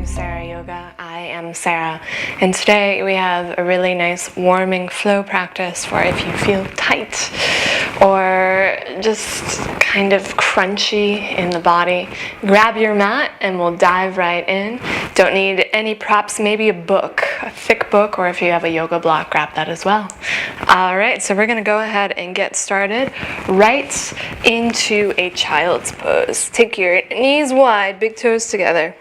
XSarah Yoga. I am Sarah, and today we have a really nice warming flow practice for if you feel tight or just kind of crunchy in the body. Grab your mat and we'll dive right in. Don't need any props, maybe a book, a thick book, or if you have a yoga block, grab that as well. Alright, so we're going to go ahead and get started right into a child's pose. Take your knees wide, big toes together.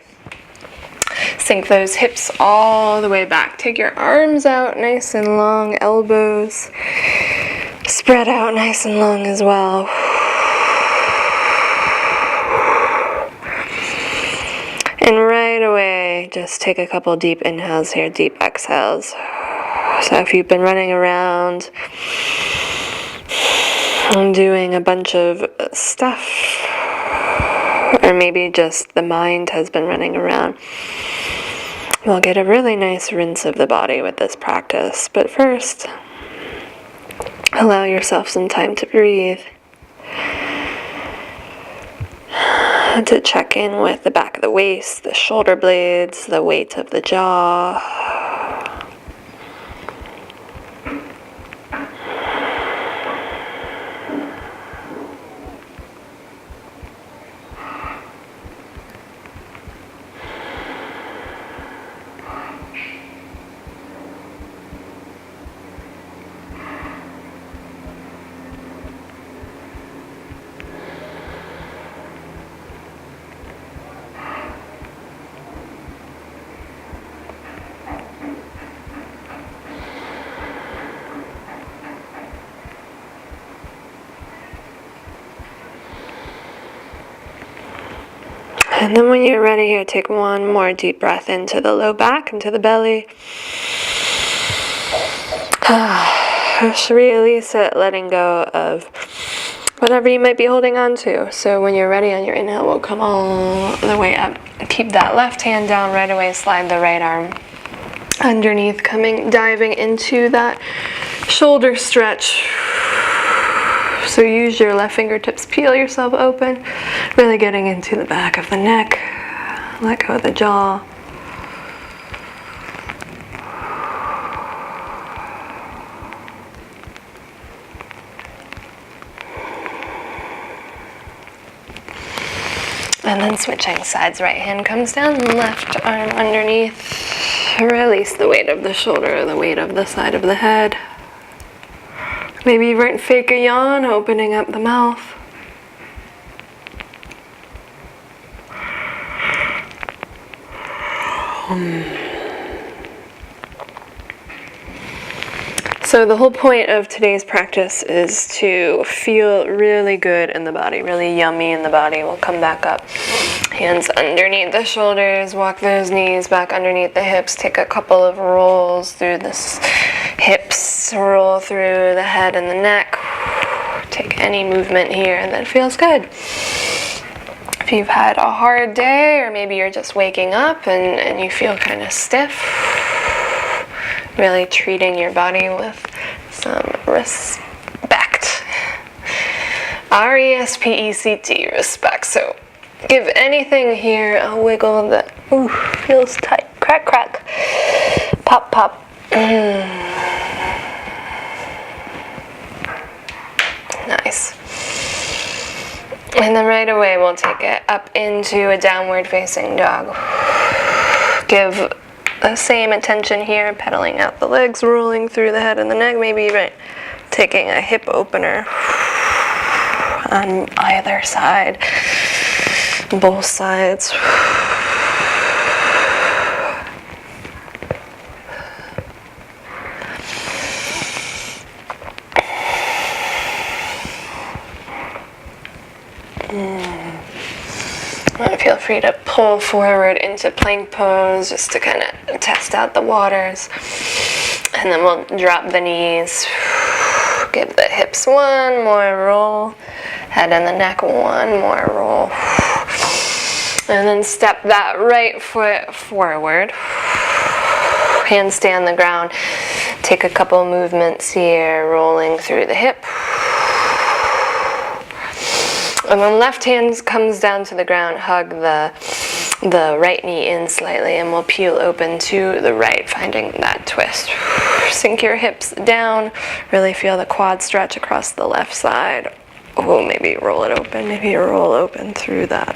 Sink those hips all the way back. Take your arms out nice and long, elbows spread out nice and long as well. And right away, just take a couple deep inhales here, deep exhales. So if you've been running around and doing a bunch of stuff, or maybe just the mind has been running around, we'll get a really nice rinse of the body with this practice. But first, allow yourself some time to breathe, to check in with the back of the waist, the shoulder blades, the weight of the jaw. And then when you're ready here, take one more deep breath into the low back, into the belly. Just release it, letting go of whatever you might be holding on to. So when you're ready on your inhale, we'll come all the way up. Keep that left hand down right away, slide the right arm underneath, diving into that shoulder stretch. So use your left fingertips, peel yourself open, really getting into the back of the neck. Let go of the jaw. And then switching sides, right hand comes down, left arm underneath. Release the weight of the shoulder, the weight of the side of the head. Maybe you might fake a yawn, opening up the mouth. So the whole point of today's practice is to feel really good in the body, really yummy in the body. We'll come back up. Hands underneath the shoulders, walk those knees back underneath the hips. Take a couple of rolls through the hips, roll through the head and the neck. Take any movement here that feels good. If you've had a hard day, or maybe you're just waking up and you feel kind of stiff, really treating your body with some respect. R-E-S-P-E-C-T, respect. So give anything here a wiggle that feels tight. Crack, crack. Pop, pop. Nice. And then right away we'll take it up into a downward facing dog. Give the same attention here, pedaling out the legs, rolling through the head and the neck, maybe even taking a hip opener on either side, both sides. Feel free to pull forward into plank pose just to kind of test out the waters. And then we'll drop the knees. Give the hips one more roll. Head and the neck, one more roll. And then step that right foot forward. Handstand the ground. Take a couple movements here, rolling through the hip. And when left hand comes down to the ground, hug the the right knee in slightly, and we'll peel open to the right, finding that twist. Sink your hips down, really feel the quad stretch across the left side. Oh, maybe roll it open, maybe roll open through that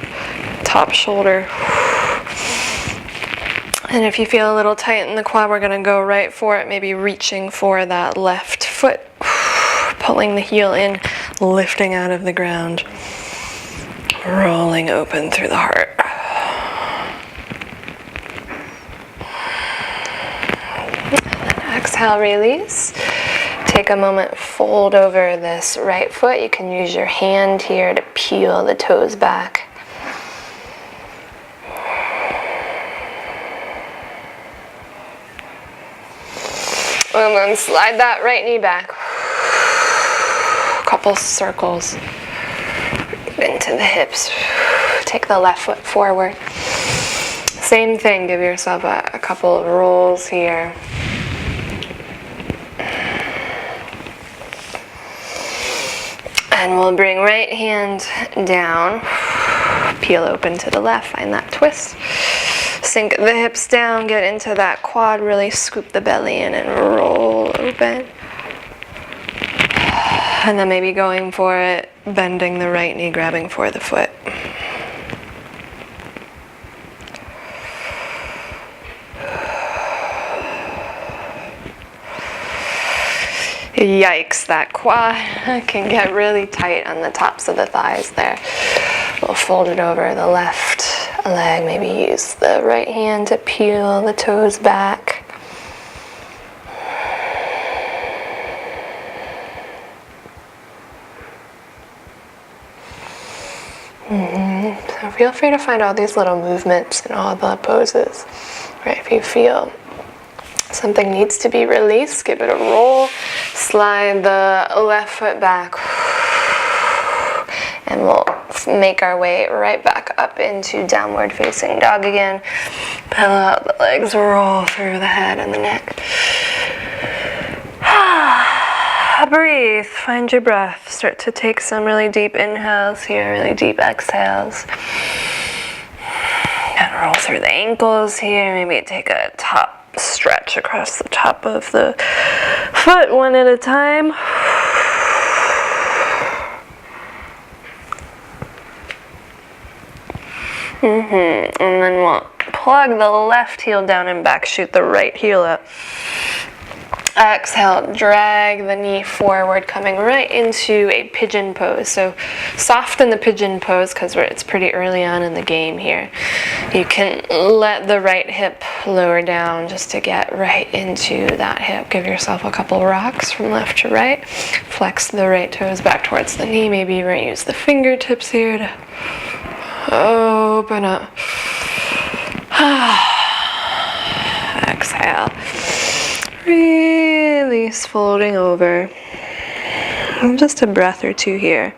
top shoulder. And if you feel a little tight in the quad, we're gonna go right for it, maybe reaching for that left foot, pulling the heel in, lifting out of the ground, rolling open through the heart. Exhale, release. Take a moment, fold over this right foot. You can use your hand here to peel the toes back. And then slide that right knee back. Couple circles into the hips. Take the left foot forward. Same thing, give yourself a couple of rolls here. And we'll bring right hand down, peel open to the left, find that twist. Sink the hips down, get into that quad, really scoop the belly in and roll open. And then maybe going for it, bending the right knee, grabbing for the foot. Yikes, that quad can get really tight on the tops of the thighs there. We'll fold it over the left leg, maybe use the right hand to peel the toes back. So feel free to find all these little movements in all the poses. Right, if you feel something needs to be released, give it a roll. Slide the left foot back. And we'll make our way right back up into downward facing dog again. Pull out the legs, roll through the head and the neck. Breathe, find your breath. Start to take some really deep inhales here, really deep exhales. And roll through the ankles here. Maybe take a top stretch across the top of the foot one at a time. And then we'll plug the left heel down and back, shoot the right heel up. Exhale, drag the knee forward, coming right into a pigeon pose. So soften the pigeon pose because it's pretty early on in the game here. You can let the right hip lower down just to get right into that hip. Give yourself a couple rocks from left to right. Flex the right toes back towards the knee. Maybe even use the fingertips here to open up. Exhale. Release, folding over. And just a breath or two here.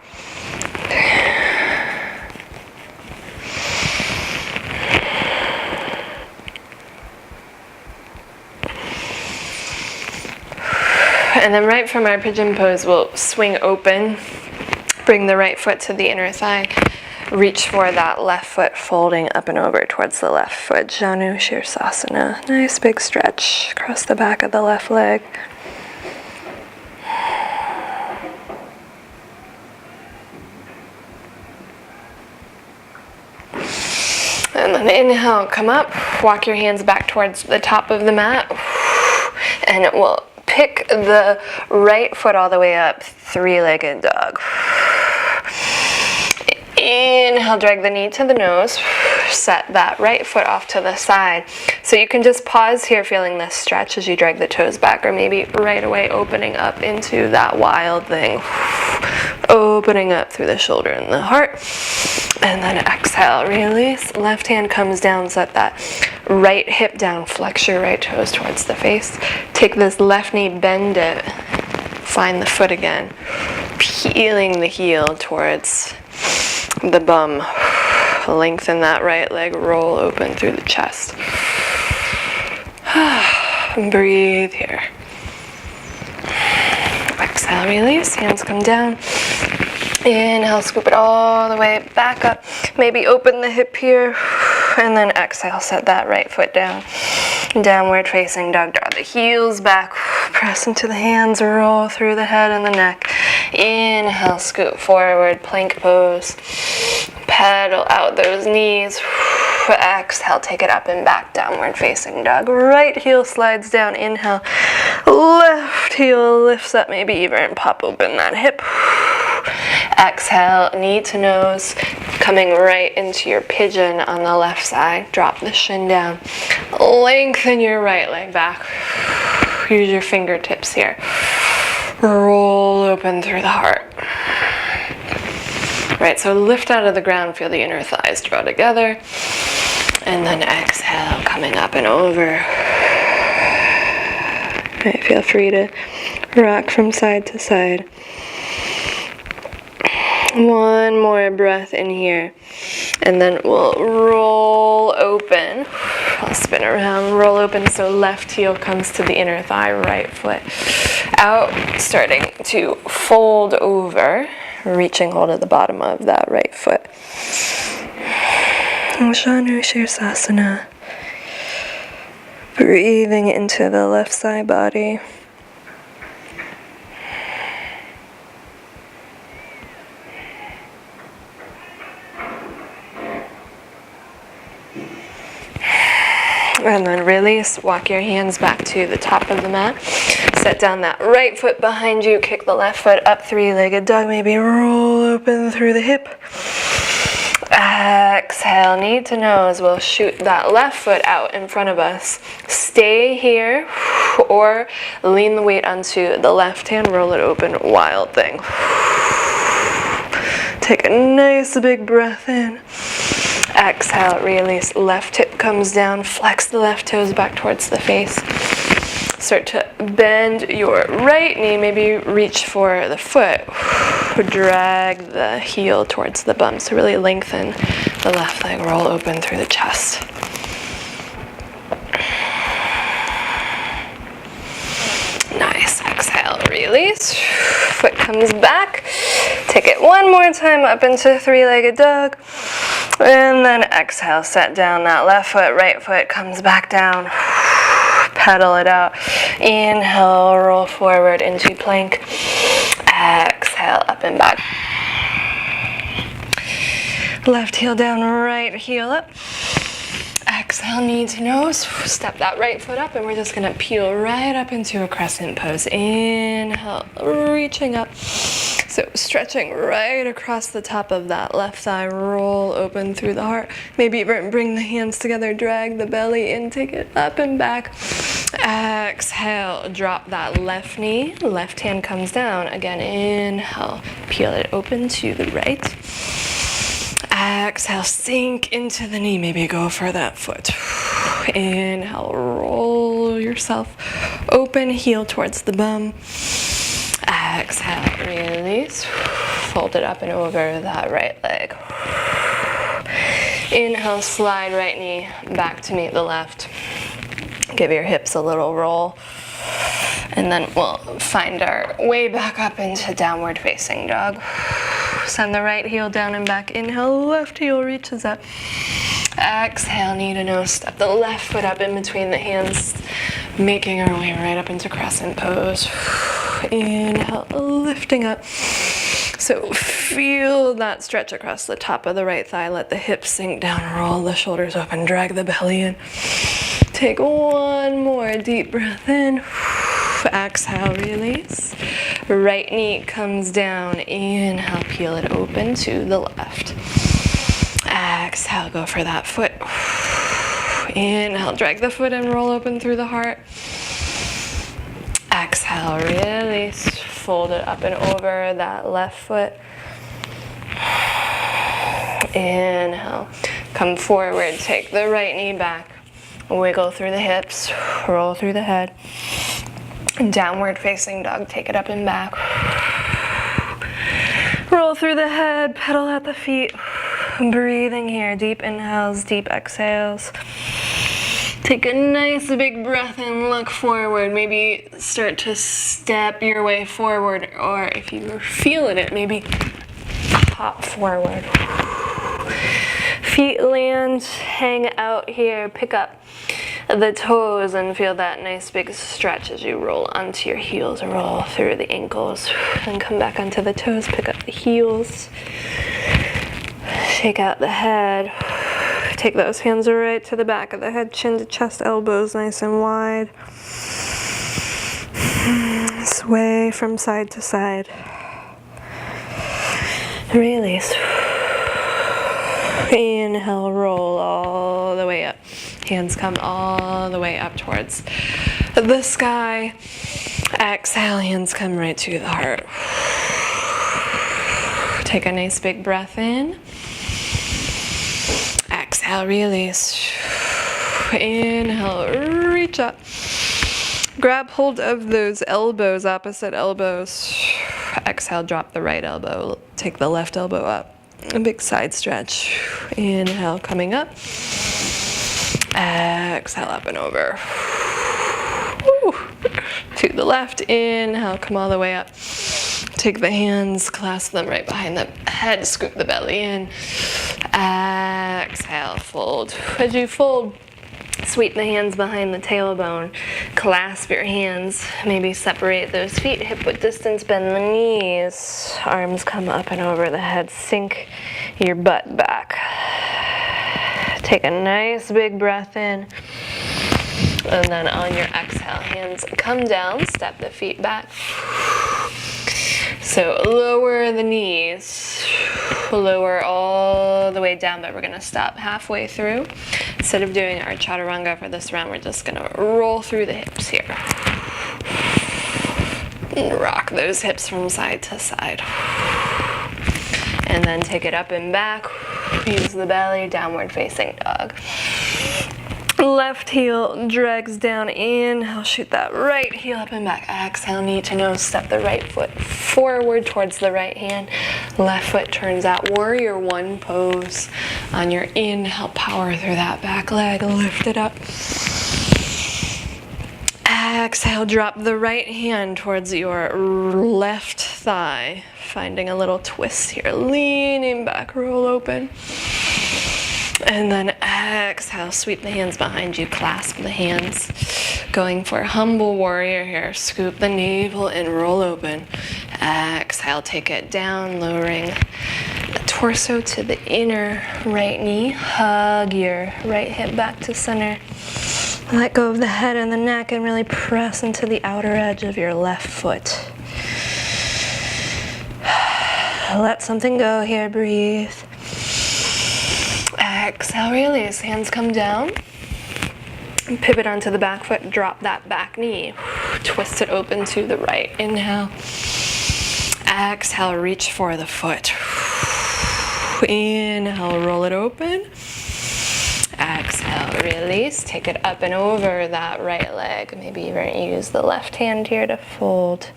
And then right from our pigeon pose, we'll swing open. Bring the right foot to the inner thigh. Reach for that left foot, folding up and over towards the left foot. Janu Shirsasana. Nice big stretch across the back of the left leg. And then inhale, come up. Walk your hands back towards the top of the mat. And we'll pick the right foot all the way up, three-legged dog. Inhale, drag the knee to the nose. Set that right foot off to the side. So you can just pause here feeling this stretch as you drag the toes back, or maybe right away opening up into that wild thing. Opening up through the shoulder and the heart. And then exhale, release. Left hand comes down, set that right hip down, flex your right toes towards the face. Take this left knee, bend it. Find the foot again. Peeling the heel towards the bum. Lengthen that right leg, roll open through the chest. Breathe here. Exhale, release, hands come down. Inhale, scoop it all the way back up. Maybe open the hip here. And then exhale, set that right foot down. Downward facing dog. Draw the heels back. Press into the hands. Roll through the head and the neck. Inhale, scoot forward. Plank pose. Pedal out those knees. Exhale, take it up and back. Downward facing dog. Right heel slides down. Inhale. Left heel lifts up. Maybe even pop open that hip. Exhale, knee to nose, coming right into your pigeon on the left side. Drop the shin down. Lengthen your right leg back. Use your fingertips here. Roll open through the heart. Right, so lift out of the ground, feel the inner thighs draw together. And then exhale, coming up and over. Right, feel free to rock from side to side. One more breath in here, and then we'll roll open. I'll spin around, roll open, so left heel comes to the inner thigh, right foot out, starting to fold over, reaching hold of the bottom of that right foot. Savasana. Breathing into the left side body. And then release, walk your hands back to the top of the mat. Set down that right foot behind you, kick the left foot up, three-legged dog, maybe roll open through the hip. Exhale, knee to nose, we'll shoot that left foot out in front of us. Stay here, or lean the weight onto the left hand, roll it open, wild thing. Take a nice big breath in. Exhale, release, left hip comes down, flex the left toes back towards the face. Start to bend your right knee, maybe reach for the foot. Drag the heel towards the bum, so really lengthen the left leg, roll open through the chest. Nice, exhale, release. Foot comes back. Take it one more time up into three-legged dog. And then exhale, set down that left foot, right foot comes back down. Pedal it out. Inhale, roll forward into plank. Exhale, up and back. Left heel down, right heel up. Exhale, knee to nose. Step that right foot up, and we're just gonna peel right up into a crescent pose. Inhale, reaching up. So stretching right across the top of that left thigh, roll open through the heart. Maybe bring the hands together, drag the belly in, take it up and back. Exhale, drop that left knee, left hand comes down. Again, inhale, peel it open to the right. Exhale, sink into the knee, maybe go for that foot. Inhale, roll yourself open, heel towards the bum. Exhale, release, fold it up and over that right leg. Inhale, slide right knee back to meet the left. Give your hips a little roll. And then we'll find our way back up into downward facing dog. Send the right heel down and back. Inhale, left heel reaches up. Exhale, knee to nose. Step the left foot up in between the hands, making our way right up into crescent pose. Inhale, lifting up. So feel that stretch across the top of the right thigh. Let the hips sink down, roll the shoulders open, drag the belly in. Take one more deep breath in. Exhale, release. Right knee comes down. Inhale, peel it open to the left. Exhale, go for that foot. Inhale, drag the foot and roll open through the heart. Exhale, release. Fold it up and over that left foot. Inhale, come forward, take the right knee back. Wiggle through the hips, roll through the head. Downward facing dog, take it up and back. Roll through the head, pedal at the feet. Breathing here, deep inhales, deep exhales. Take a nice big breath in, look forward. Maybe start to step your way forward, or if you're feeling it, maybe hop forward. Feet land, hang out here, pick up the toes and feel that nice big stretch as you roll onto your heels, roll through the ankles, and come back onto the toes, pick up the heels, shake out the head, take those hands right to the back of the head, chin to chest, elbows nice and wide, sway from side to side, release. Inhale, roll all the way up. Hands come all the way up towards the sky. Exhale, hands come right to the heart. Take a nice big breath in. Exhale, release. Inhale, reach up. Grab hold of those elbows, opposite elbows. Exhale, drop the right elbow. Take the left elbow up. A big side stretch. Inhale, coming up. Exhale, up and over. Woo. To the left. Inhale, come all the way up. Take the hands, clasp them right behind the head, scoop the belly in. Exhale, fold. As you fold, sweep the hands behind the tailbone. Clasp your hands. Maybe separate those feet, hip width distance, bend the knees. Arms come up and over the head. Sink your butt back. Take a nice big breath in. And then on your exhale, hands come down, step the feet back. So lower the knees, lower all the way down, but we're gonna stop halfway through. Instead of doing our chaturanga for this round, we're just gonna roll through the hips here. And rock those hips from side to side. And then take it up and back. Use the belly, downward facing dog. Left heel drags down, inhale, shoot that right heel up and back. Exhale, knee to nose, step the right foot forward towards the right hand. Left foot turns out, warrior one pose. On your inhale, power through that back leg, lift it up. Exhale, drop the right hand towards your left thigh. Finding a little twist here, leaning back, roll open. And then exhale, sweep the hands behind you, clasp the hands. Going for humble warrior here. Scoop the navel and roll open. Exhale, take it down, lowering the torso to the inner right knee. Hug your right hip back to center. Let go of the head and the neck and really press into the outer edge of your left foot. Let something go here, breathe. Exhale, release, hands come down. Pivot onto the back foot, drop that back knee. Twist it open to the right, inhale. Exhale, reach for the foot. Inhale, roll it open. Exhale, release, take it up and over that right leg. Maybe even use the left hand here to fold.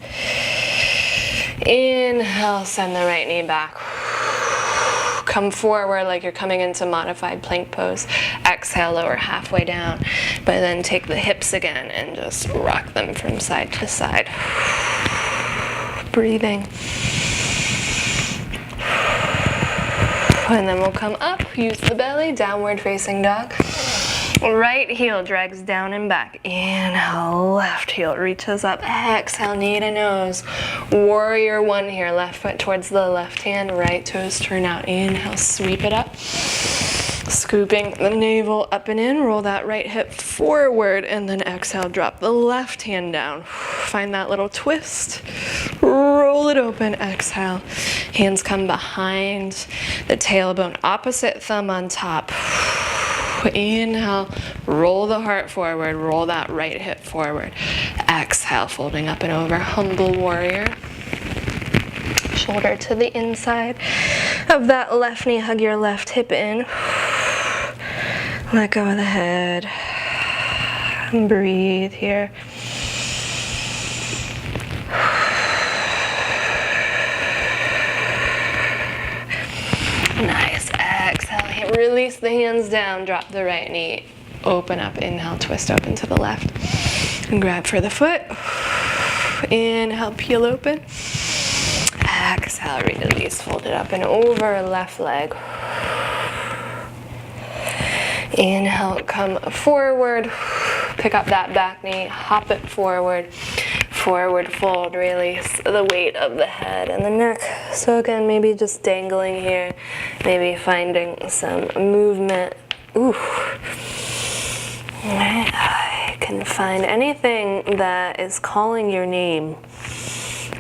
Inhale, send the right knee back. Come forward like you're coming into modified plank pose. Exhale, lower halfway down, but then take the hips again and just rock them from side to side. Breathing. And then we'll come up, use the belly, downward facing dog. Right heel drags down and back. Inhale, left heel reaches up. Exhale, knee to nose. Warrior one here, left foot towards the left hand, right toes turn out. Inhale, sweep it up. Scooping the navel up and in, roll that right hip forward, and then exhale, drop the left hand down. Find that little twist. Roll it open, exhale. Hands come behind the tailbone, opposite thumb on top. Inhale, roll the heart forward, roll that right hip forward. Exhale, folding up and over, humble warrior. Shoulder to the inside of that left knee, hug your left hip in. Let go of the head. And breathe here. Nice. Exhale. Release the hands down. Drop the right knee. Open up. Inhale. Twist open to the left. And grab for the foot. Inhale. Peel open. Exhale. Release. Fold it up and over. Left leg. Inhale, come forward. Pick up that back knee, hop it forward. Forward fold, release the weight of the head and the neck. So again, maybe just dangling here, maybe finding some movement. Ooh. I can find anything that is calling your name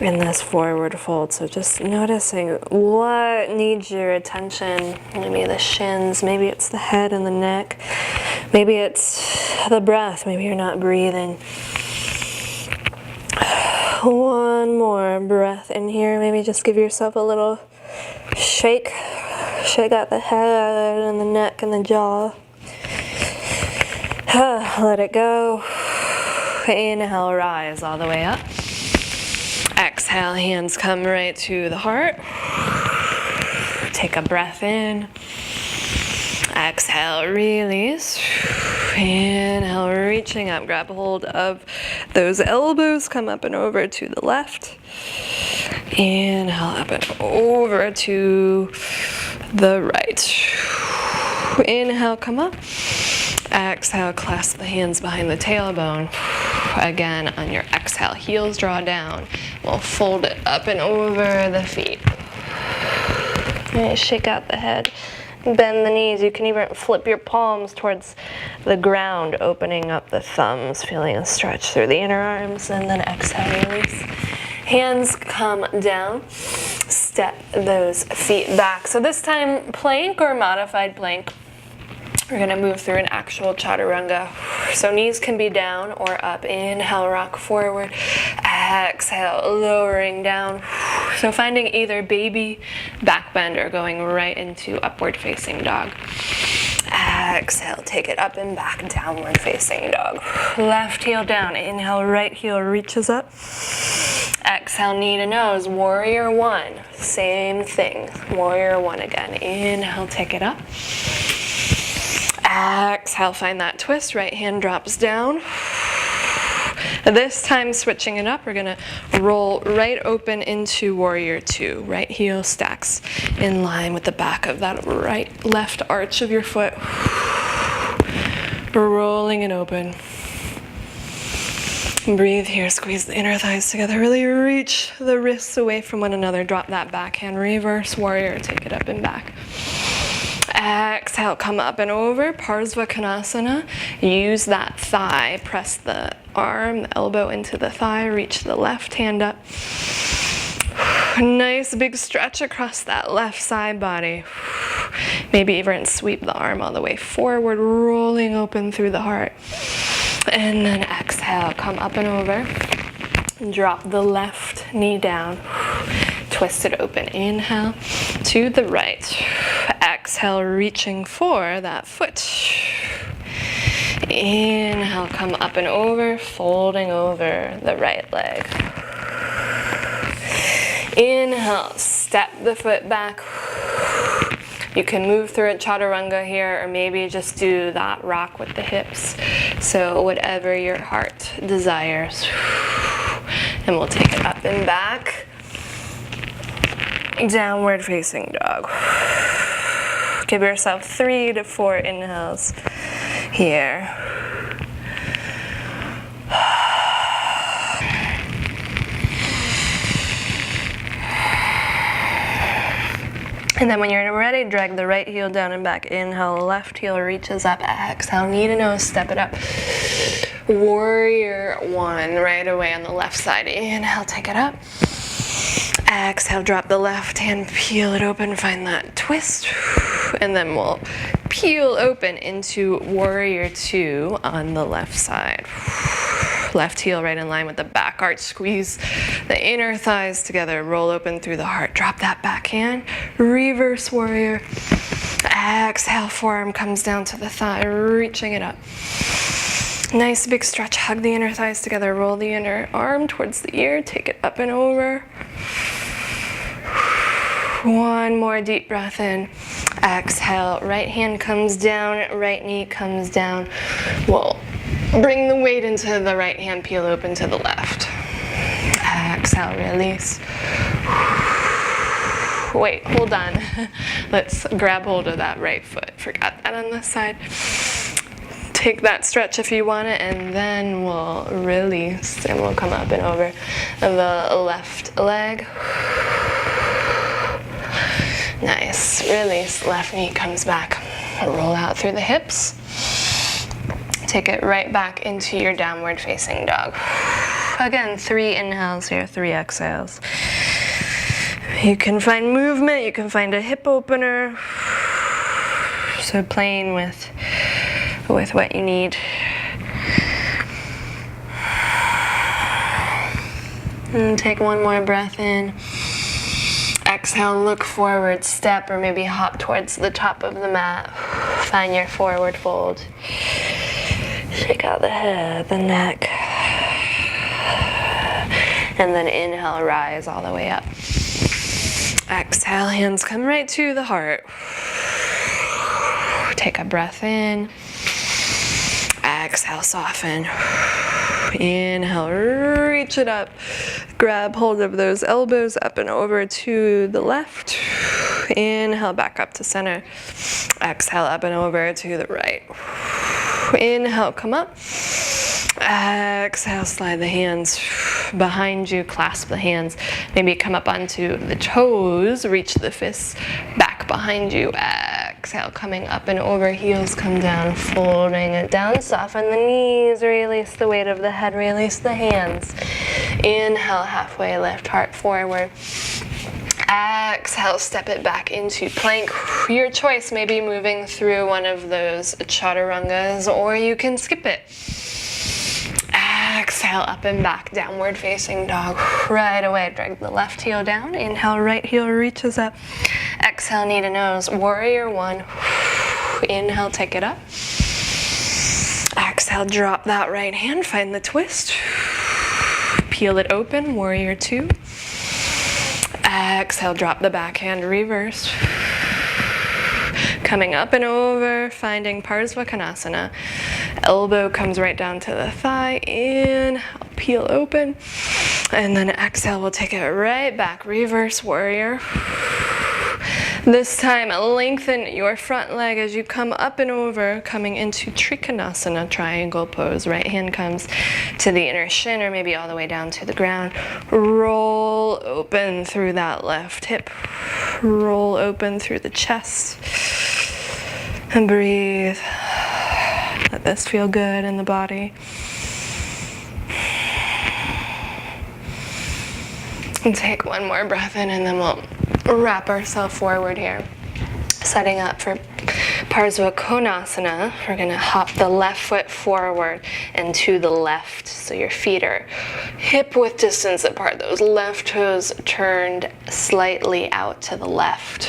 in this forward fold. So just noticing what needs your attention. Maybe the shins, maybe it's the head and the neck, maybe it's the breath, maybe you're not breathing. One more breath in here. Maybe just give yourself a little shake. Shake out the head and the neck and the jaw. Let it go. Inhale, rise all the way up. Exhale, hands come right to the heart. Take a breath in. Exhale, release. Inhale, reaching up, grab hold of those elbows, come up and over to the left. Inhale, up and over to the right. Inhale, come up. Exhale, clasp the hands behind the tailbone. Again, on your exhale, heels draw down. We'll fold it up and over the feet. And shake out the head. Bend the knees. You can even flip your palms towards the ground, opening up the thumbs, feeling a stretch through the inner arms, and then exhale, release. Hands come down. Step those feet back. So this time, plank or modified plank. We're going to move through an actual chaturanga. So knees can be down or up. Inhale, rock forward. Exhale, lowering down. So finding either baby back bend or going right into upward facing dog. Exhale, take it up and back, downward facing dog. Left heel down. Inhale, right heel reaches up. Exhale, knee to nose. Warrior one. Same thing. Warrior one again. Inhale, take it up. Exhale, find that twist. Right hand drops down. This time, switching it up, we're gonna roll right open into warrior two. Right heel stacks in line with the back of that left arch of your foot. Rolling it open. Breathe here, squeeze the inner thighs together. Really reach the wrists away from one another. Drop that backhand, reverse warrior, take it up and back. Exhale, come up and over, Parsvakonasana. Use that thigh, press the arm, the elbow into the thigh, reach the left hand up. Nice big stretch across that left side body. Maybe even sweep the arm all the way forward, rolling open through the heart. And then exhale, come up and over. Drop the left knee down. Twist it open. Inhale to the right. Exhale, reaching for that foot. Inhale, come up and over, folding over the right leg. Inhale, step the foot back. You can move through a chaturanga here, or maybe just do that rock with the hips. So whatever your heart desires. And we'll take it up and back. Downward facing dog. Give yourself 3 to 4 inhales here. And then when you're ready, drag the right heel down and back. Inhale, left heel reaches up. Exhale, knee to nose, step it up. Warrior one, right away on the left side. Inhale, take it up. Exhale, drop the left hand, peel it open, find that twist. And then we'll peel open into warrior two on the left side. Left heel right in line with the back arch. Squeeze the inner thighs together. Roll open through the heart. Drop that back hand. Reverse warrior. Exhale, forearm comes down to the thigh, reaching it up. Nice big stretch. Hug the inner thighs together. Roll the inner arm towards the ear. Take it up and over. One more deep breath in. Exhale. Right hand comes down. Right knee comes down. We'll bring the weight into the right hand, peel open to the left. Exhale, release. Wait, hold on. Let's grab hold of that right foot. Forgot that on this side. Take that stretch if you want it, and then we'll release, and we'll come up and over the left leg. Nice. Release. Left knee comes back. Roll out through the hips. Take it right back into your downward facing dog. Again, 3 inhales here, 3 exhales. You can find movement, you can find a hip opener. So playing with what you need. And take one more breath in. Exhale, look forward, step, or maybe hop towards the top of the mat. Find your forward fold. Shake out the head, the neck. And then inhale, rise all the way up. Exhale, hands come right to the heart. Take a breath in. Exhale, soften. Inhale, reach it up. Grab hold of those elbows up and over to the left. Inhale, back up to center. Exhale, up and over to the right. Inhale, come up. Exhale, slide the hands behind you, clasp the hands. Maybe come up onto the toes, reach the fists back behind you. Exhale, coming up and over, heels come down, folding it down, soften the knees, release the weight of the head, release the hands. Inhale, halfway lift, heart forward. Exhale, step it back into plank. Your choice, maybe moving through one of those chaturangas, or you can skip it. Exhale, up and back, downward facing dog. Right away, drag the left heel down. Inhale, right heel reaches up. Exhale, knee to nose, warrior 1. Inhale, take it up. Exhale, drop that right hand, find the twist. Peel it open, warrior 2. Exhale, drop the backhand, reverse. Coming up and over, finding Parsvakonasana. Elbow comes right down to the thigh. Inhale, peel open. And then exhale, we'll take it right back. Reverse warrior. This time, lengthen your front leg as you come up and over, coming into Trikonasana, triangle pose. Right hand comes to the inner shin, or maybe all the way down to the ground. Roll open through that left hip. Roll open through the chest. And breathe. Let this feel good in the body. And take one more breath in, and then we'll wrap ourselves forward here. Setting up for Parsvakonasana. We're going to hop the left foot forward and to the left. So your feet are hip width distance apart. Those left toes turned slightly out to the left.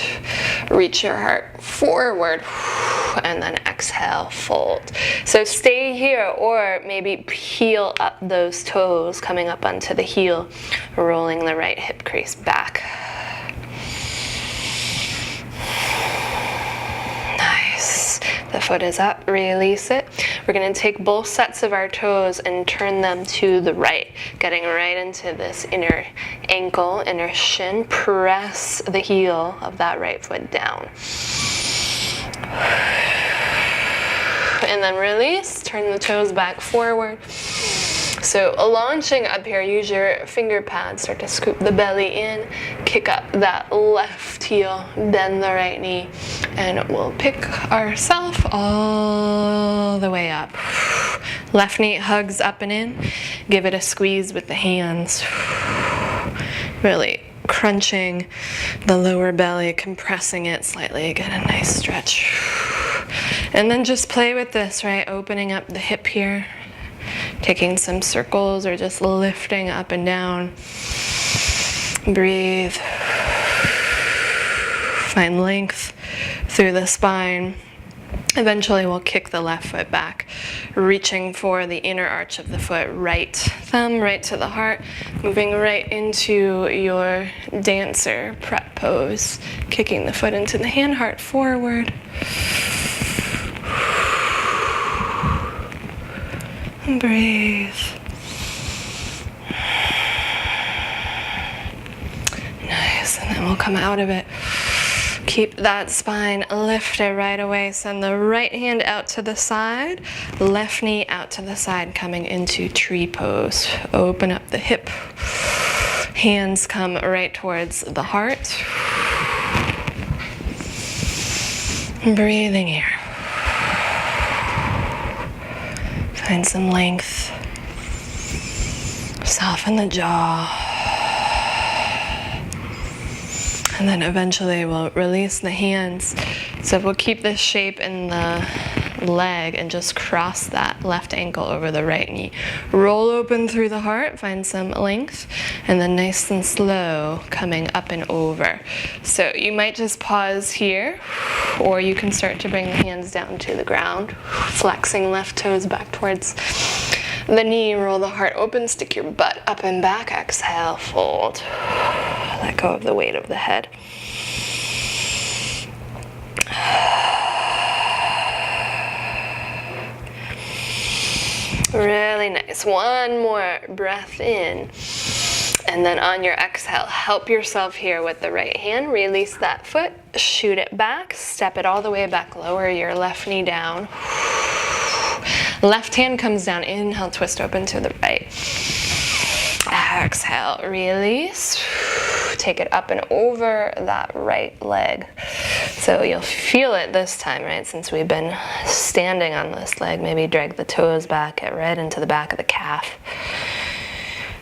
Reach your heart forward. And then exhale, fold. So stay here, or maybe peel up those toes, coming up onto the heel, rolling the right hip crease back. Nice. The foot is up, release it. We're going to take both sets of our toes and turn them to the right, getting right into this inner ankle, inner shin. Press the heel of that right foot down. And then release, turn the toes back forward. So launching up here, use your finger pads, start to scoop the belly in, kick up that left heel, bend the right knee, and we'll pick ourselves all the way up. Left knee hugs up and in, give it a squeeze with the hands. Really crunching the lower belly, compressing it slightly, get a nice stretch. And then just play with this, right? Opening up the hip here, taking some circles or just lifting up and down. Breathe. Find length through the spine. Eventually we'll kick the left foot back, reaching for the inner arch of the foot, right thumb right to the heart, moving right into your dancer prep pose, kicking the foot into the hand, heart forward. And breathe. Nice. Nice, and then we'll come out of it. Keep that spine lifted right away. Send the right hand out to the side, left knee out to the side, coming into tree pose. Open up the hip. Hands come right towards the heart. Breathing here. Find some length. Soften the jaw. And then eventually we'll release the hands. So we'll keep this shape in the leg and just cross that left ankle over the right knee. Roll open through the heart, find some length, and then nice and slow coming up and over. So you might just pause here, or you can start to bring the hands down to the ground, flexing left toes back towards the knee. Roll the heart open, stick your butt up and back. Exhale, fold. Let go of the weight of the head. Really nice. One more breath in. And then on your exhale, help yourself here with the right hand. Release that foot, shoot it back, step it all the way back, lower your left knee down. Left hand comes down, inhale, twist open to the right. Exhale, release. Take it up and over that right leg. So you'll feel it this time, right? Since we've been standing on this leg, maybe drag the toes back, get right into the back of the calf.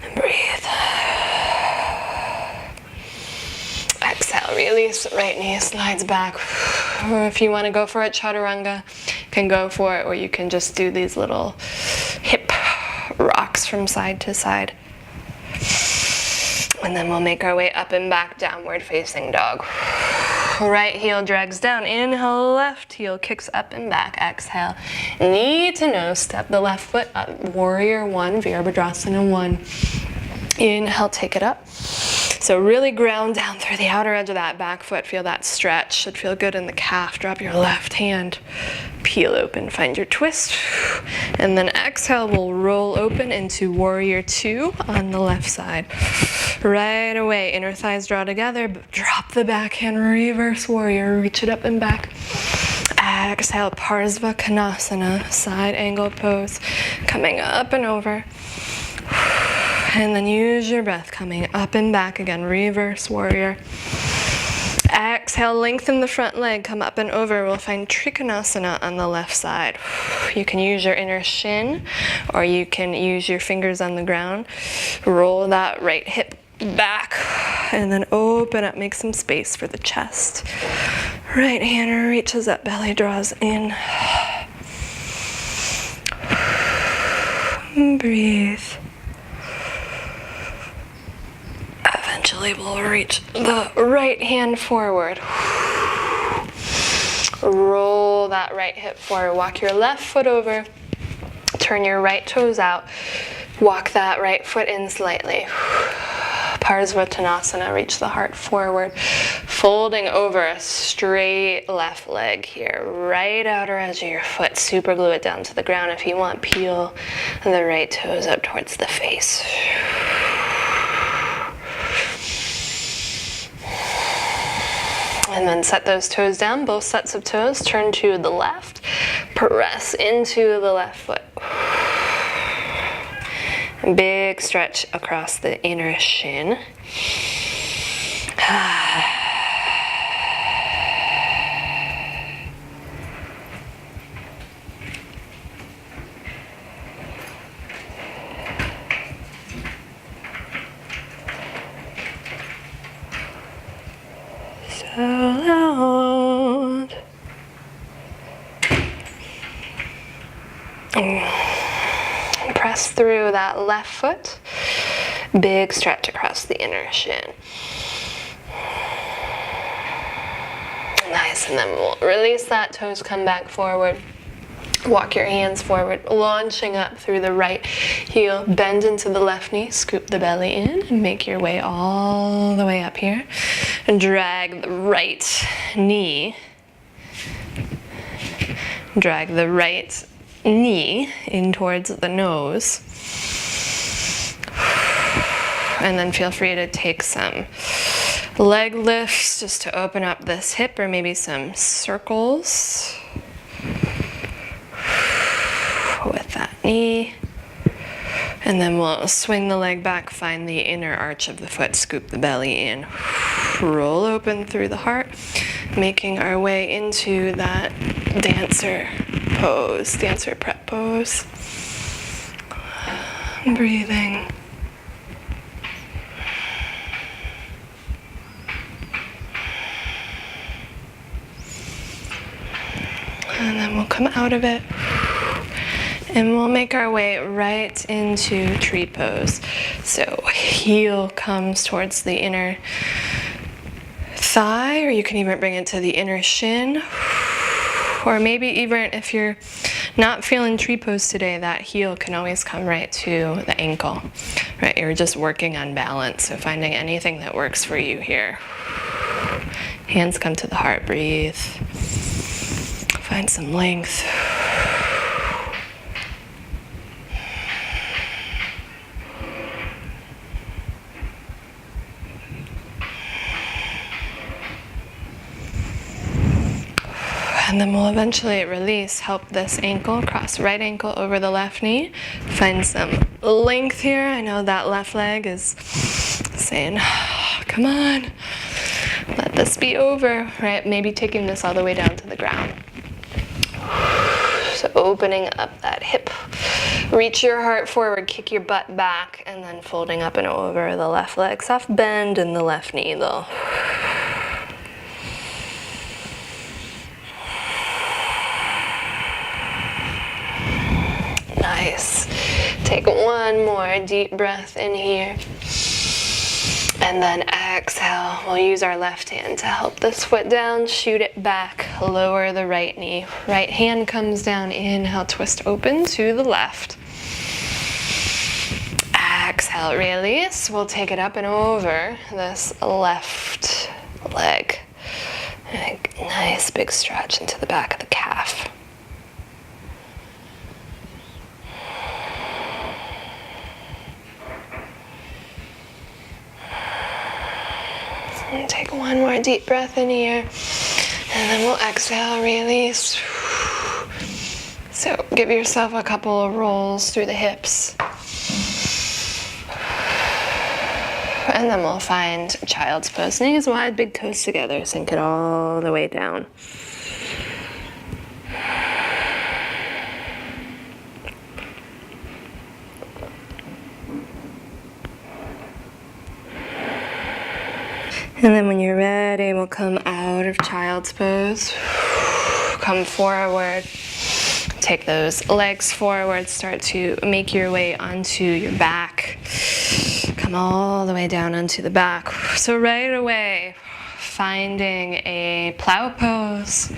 And breathe. Exhale, release, right knee slides back. Or if you want to go for a chaturanga, you can go for it, or you can just do these little hip rocks from side to side. And then we'll make our way up and back, downward facing dog. Right heel drags down, inhale, left heel kicks up and back, exhale. Knee to nose, step the left foot up, warrior one, Virabhadrasana one. Inhale, take it up. So really ground down through the outer edge of that back foot. Feel that stretch. Should feel good in the calf. Drop your left hand. Peel open. Find your twist. And then exhale, we'll roll open into warrior two on the left side. Right away, inner thighs draw together. Drop the back hand. Reverse warrior. Reach it up and back. Exhale, Parsva Konasana. Side angle pose. Coming up and over. And then use your breath, coming up and back again, reverse warrior. Exhale, lengthen the front leg, come up and over. We'll find Trikonasana on the left side. You can use your inner shin, or you can use your fingers on the ground. Roll that right hip back, and then open up, make some space for the chest. Right hand reaches up, belly draws in. Breathe. Eventually we'll reach the right hand forward. Roll that right hip forward. Walk your left foot over. Turn your right toes out. Walk that right foot in slightly. Parsvottanasana, reach the heart forward. Folding over a straight left leg here. Right outer edge of your foot. Super glue it down to the ground if you want. Peel the right toes up towards the face. And then set those toes down, both sets of toes. Turn to the left. Press into the left foot. Big stretch across the inner shin. So loud. Press through that left foot. Big stretch across the inner shin. Nice, and then we'll release that, toes come back forward. Walk your hands forward, launching up through the right heel. Bend into the left knee, scoop the belly in, and make your way all the way up here. And drag the right knee. Drag the right knee in towards the nose. And then feel free to take some leg lifts just to open up this hip, or maybe some circles with that knee. And then we'll swing the leg back, find the inner arch of the foot, scoop the belly in, roll open through the heart, making our way into that dancer pose, dancer prep pose. Breathing. And then we'll come out of it. And we'll make our way right into tree pose. So heel comes towards the inner thigh, or you can even bring it to the inner shin. Or maybe even if you're not feeling tree pose today, that heel can always come right to the ankle. Right, you're just working on balance. So finding anything that works for you here. Hands come to the heart, breathe. Find some length. And then we'll eventually release, help this ankle, cross right ankle over the left knee. Find some length here. I know that left leg is saying, come on, let this be over, right? Maybe taking this all the way down to the ground. So opening up that hip, reach your heart forward, kick your butt back, and then folding up and over the left leg. Soft bend in the left knee though. Nice. Take one more deep breath in here. And then exhale. We'll use our left hand to help this foot down, shoot it back, lower the right knee. Right hand comes down, inhale, twist open to the left. Exhale, release. We'll take it up and over this left leg. And a nice big stretch into the back of the calf. And take one more deep breath in here, and then we'll exhale, release. So give yourself a couple of rolls through the hips. And then we'll find child's pose. Knees wide, big toes together, sink it all the way down. And then when you're ready, we'll come out of child's pose. Come forward. Take those legs forward. Start to make your way onto your back. Come all the way down onto the back. So right away, finding a plow pose,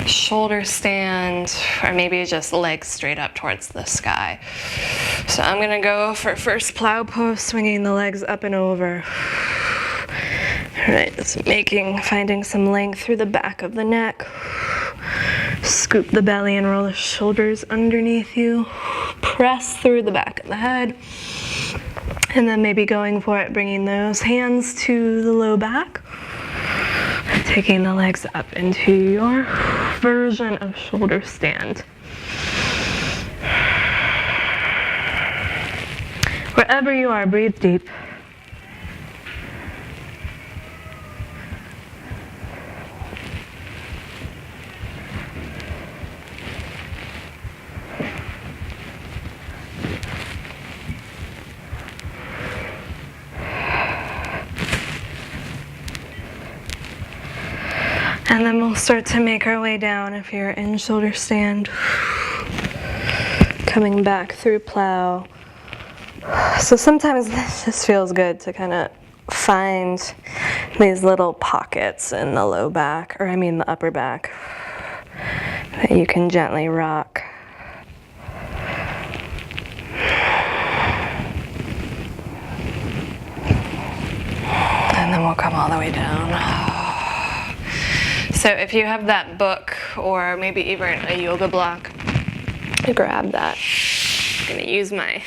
shoulder stand, or maybe just legs straight up towards the sky. So I'm gonna go for first plow pose, swinging the legs up and over. All right, so finding some length through the back of the neck. Scoop the belly and roll the shoulders underneath you. Press through the back of the head. And then maybe going for it, bringing those hands to the low back. Taking the legs up into your version of shoulder stand. Wherever you are, breathe deep. And then we'll start to make our way down if you're in shoulder stand. Coming back through plow. So sometimes this just feels good to kind of find these little pockets in the low back, or the upper back, that you can gently rock. And then we'll come all the way down. So if you have that book, or maybe even a yoga block, grab that. I'm going to use my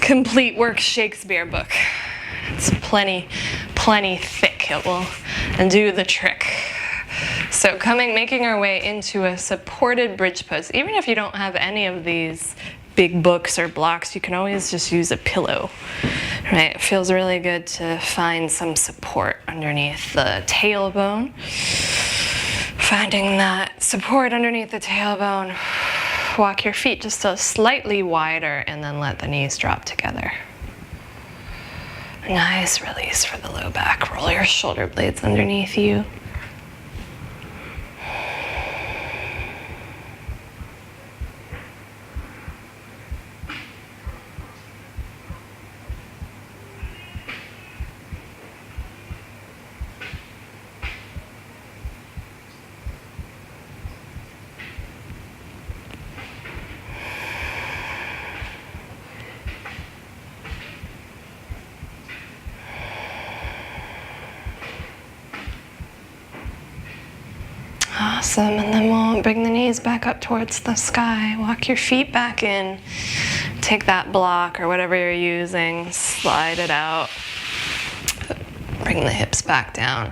Complete Work Shakespeare book. It's plenty plenty thick. It will do the trick. So making our way into a supported bridge pose. Even if you don't have any of these big books or blocks, you can always just use a pillow, right? It feels really good to find some support underneath the tailbone. Finding that support underneath the tailbone. Walk your feet just a slightly wider and then let the knees drop together. Nice release for the low back. Roll your shoulder blades underneath you. Awesome, and then we'll bring the knees back up towards the sky. Walk your feet back in. Take that block or whatever you're using, slide it out. Bring the hips back down.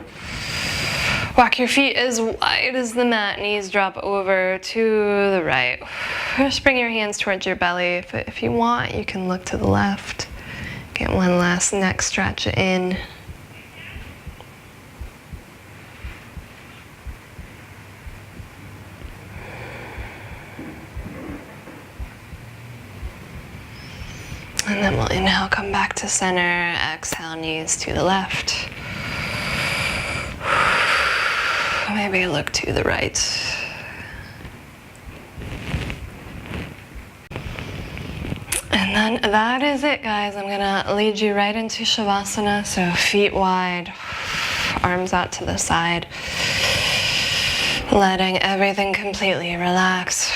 Walk your feet as wide as the mat. Knees drop over to the right. Just bring your hands towards your belly. If you want, you can look to the left. Get one last neck stretch in. And then we'll inhale, come back to center. Exhale, knees to the left. Maybe look to the right. And then that is it, guys. I'm gonna lead you right into Shavasana. So feet wide, arms out to the side. Letting everything completely relax.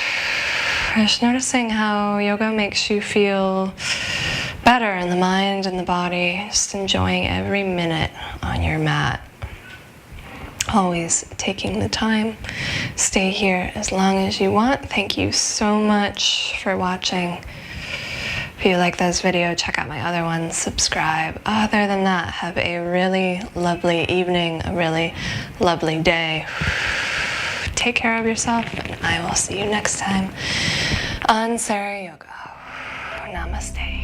Just noticing how yoga makes you feel better in the mind and the body. Just enjoying every minute on your mat. Always taking the time. Stay here as long as you want. Thank you so much for watching. If you like this video, check out my other ones, subscribe. Other than that, have a really lovely evening, a really lovely day. Take care of yourself, and I will see you next time on XSarah Yoga. Namaste.